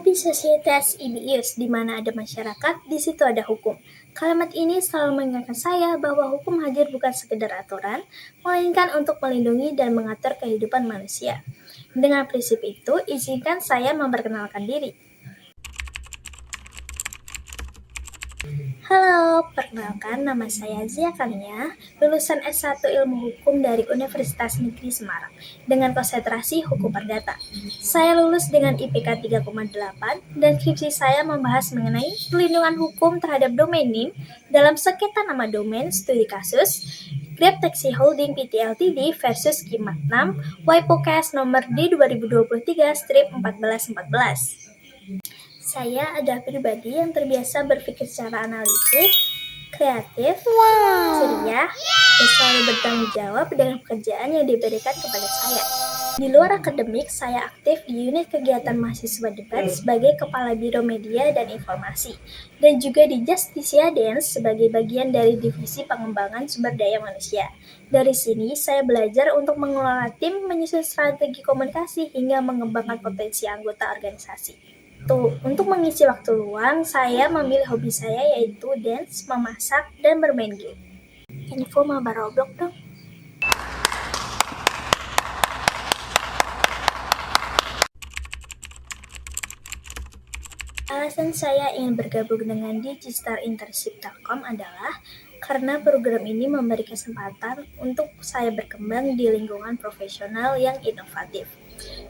Happy Societas Ibius, di mana ada masyarakat, di situ ada hukum. Kalimat ini selalu mengingatkan saya bahwa hukum hadir bukan sekedar aturan, melainkan untuk melindungi dan mengatur kehidupan manusia. Dengan prinsip itu, izinkan saya memperkenalkan diri. Halo, perkenalkan nama saya Zia Kania, lulusan S1 Ilmu Hukum dari Universitas Negeri Semarang dengan konsentrasi Hukum Perdata. Saya lulus dengan IPK 3,8 dan skripsi saya membahas mengenai perlindungan hukum terhadap domain name dalam sengketa nama domain studi kasus Grab Taxi Holding Pty Ltd versus Kimat 6 WIPO Case nomor D2023-1414. Saya adalah pribadi yang terbiasa berpikir secara analitis, kreatif, ceria, dan selalu bertanggung jawab dengan pekerjaan yang diberikan kepada saya. Di luar akademik, saya aktif di unit kegiatan mahasiswa debat sebagai Kepala Biro Media dan Informasi, dan juga di Justicia Dance sebagai bagian dari Divisi Pengembangan Sumber Daya Manusia. Dari sini, saya belajar untuk mengelola tim, menyusun strategi komunikasi, hingga mengembangkan potensi anggota organisasi. Untuk mengisi waktu luang, saya memilih hobi saya yaitu dance, memasak, dan bermain game. Info mabar Roblox dong. Alasan saya ingin bergabung dengan Digistar Internship Telkom adalah karena program ini memberi kesempatan untuk saya berkembang di lingkungan profesional yang inovatif.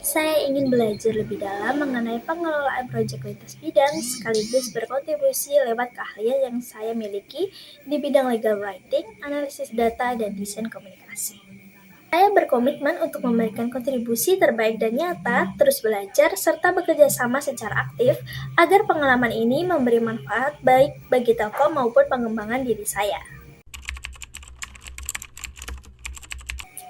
Saya ingin belajar lebih dalam mengenai pengelolaan proyek lintas bidang, sekaligus berkontribusi lewat keahlian yang saya miliki di bidang legal writing, analisis data, dan desain komunikasi. Saya berkomitmen untuk memberikan kontribusi terbaik dan nyata, terus belajar, serta bekerja sama secara aktif agar pengalaman ini memberi manfaat baik bagi Telkom maupun pengembangan diri saya.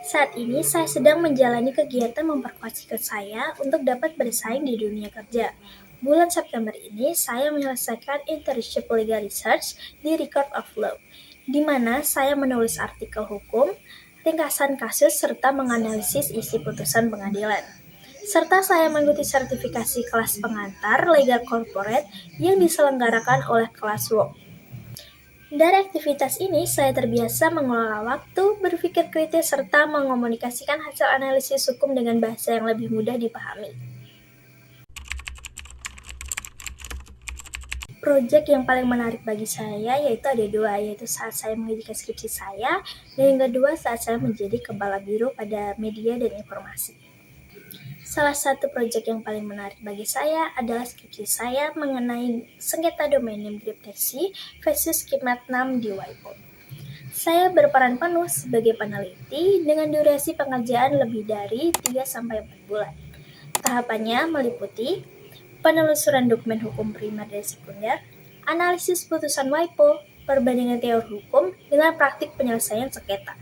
Saat ini saya sedang menjalani kegiatan memperkuat skill saya untuk dapat bersaing di dunia kerja. Bulan September ini saya menyelesaikan internship legal research di Record of Law, di mana saya menulis artikel hukum, ringkasan kasus, serta menganalisis isi putusan pengadilan. Serta saya mengikuti sertifikasi kelas pengantar legal corporate yang diselenggarakan oleh Classwork. Dari aktivitas ini, saya terbiasa mengelola waktu, berpikir kritis, serta mengomunikasikan hasil analisis hukum dengan bahasa yang lebih mudah dipahami. Proyek yang paling menarik bagi saya yaitu ada dua, yaitu saat saya mengerjakan skripsi saya, dan yang kedua saat saya menjadi Kepala Biro pada Media dan Informasi. Salah satu proyek yang paling menarik bagi saya adalah skripsi saya mengenai sengketa domain name Grab Taxi versus Kimat 6 di WIPO. Saya berperan penuh sebagai peneliti dengan durasi pengerjaan lebih dari 3-4 bulan. Tahapannya meliputi penelusuran dokumen hukum primer dan sekunder, analisis putusan WIPO, perbandingan teori hukum dengan praktik penyelesaian sengketa.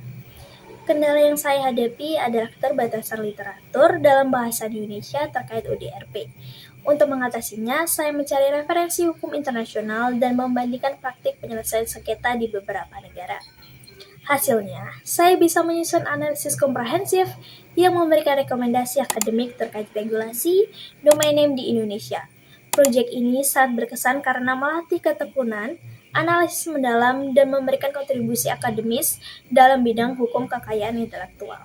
Kendala yang saya hadapi adalah keterbatasan literatur dalam bahasa Indonesia terkait UDRP. Untuk mengatasinya, saya mencari referensi hukum internasional dan membandingkan praktik penyelesaian sengketa di beberapa negara. Hasilnya, saya bisa menyusun analisis komprehensif yang memberikan rekomendasi akademik terkait regulasi domain name di Indonesia. Proyek ini sangat berkesan karena melatih ketekunan, analisis mendalam, dan memberikan kontribusi akademis dalam bidang hukum kekayaan intelektual.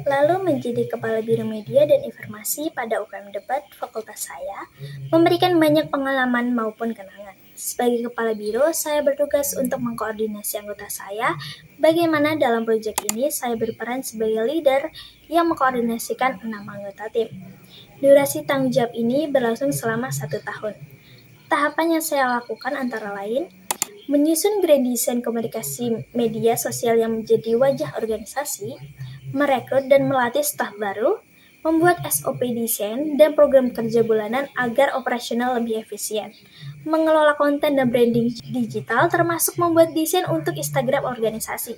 Lalu menjadi Kepala Biro Media dan Informasi pada UKM Debat fakultas saya, memberikan banyak pengalaman maupun kenangan. Sebagai Kepala Biro, saya bertugas untuk mengkoordinasi anggota saya, bagaimana dalam proyek ini saya berperan sebagai leader yang mengkoordinasikan 6 anggota tim. Durasi tanggung jawab ini berlangsung selama 1 tahun. Tahapan yang saya lakukan antara lain, menyusun grand design komunikasi media sosial yang menjadi wajah organisasi, merekrut dan melatih staf baru, membuat SOP desain dan program kerja bulanan agar operasional lebih efisien, mengelola konten dan branding digital termasuk membuat desain untuk Instagram organisasi.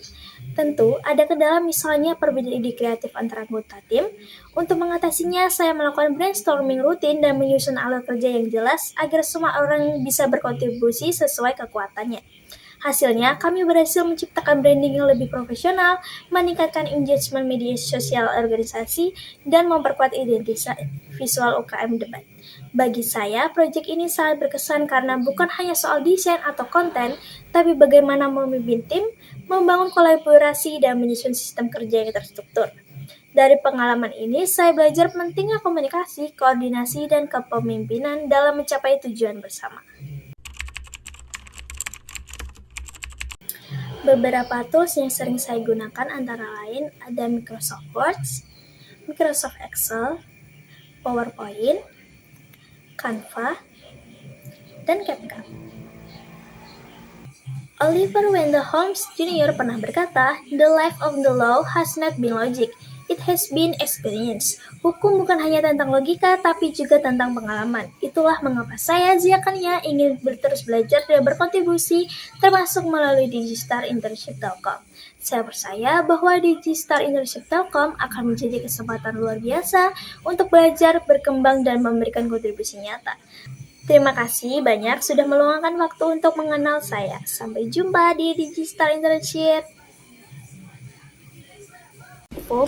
Tentu, ada kendala misalnya perbedaan ide kreatif antara anggota tim. Untuk mengatasinya, saya melakukan brainstorming rutin dan menyusun alur kerja yang jelas agar semua orang bisa berkontribusi sesuai kekuatannya. Hasilnya, kami berhasil menciptakan branding yang lebih profesional, meningkatkan engagement media sosial organisasi, dan memperkuat identitas visual UKM Debat. Bagi saya, proyek ini sangat berkesan karena bukan hanya soal desain atau konten, tapi bagaimana memimpin tim, membangun kolaborasi, dan menyusun sistem kerja yang terstruktur. Dari pengalaman ini, saya belajar pentingnya komunikasi, koordinasi, dan kepemimpinan dalam mencapai tujuan bersama. Beberapa tools yang sering saya gunakan antara lain ada Microsoft Word, Microsoft Excel, PowerPoint, Canva, dan CapCut. Oliver Wendell Holmes Jr. pernah berkata, "The life of the law has not been logic, it has been experience." Hukum bukan hanya tentang logika, tapi juga tentang pengalaman. Itulah mengapa saya, Ziakania, ingin terus belajar dan berkontribusi, termasuk melalui Digistar Internship Telkom. Saya percaya bahwa Digistar Internship Telkom akan menjadi kesempatan luar biasa untuk belajar, berkembang, dan memberikan kontribusi nyata. Terima kasih banyak sudah meluangkan waktu untuk mengenal saya. Sampai jumpa di Digistar Internship. Oh,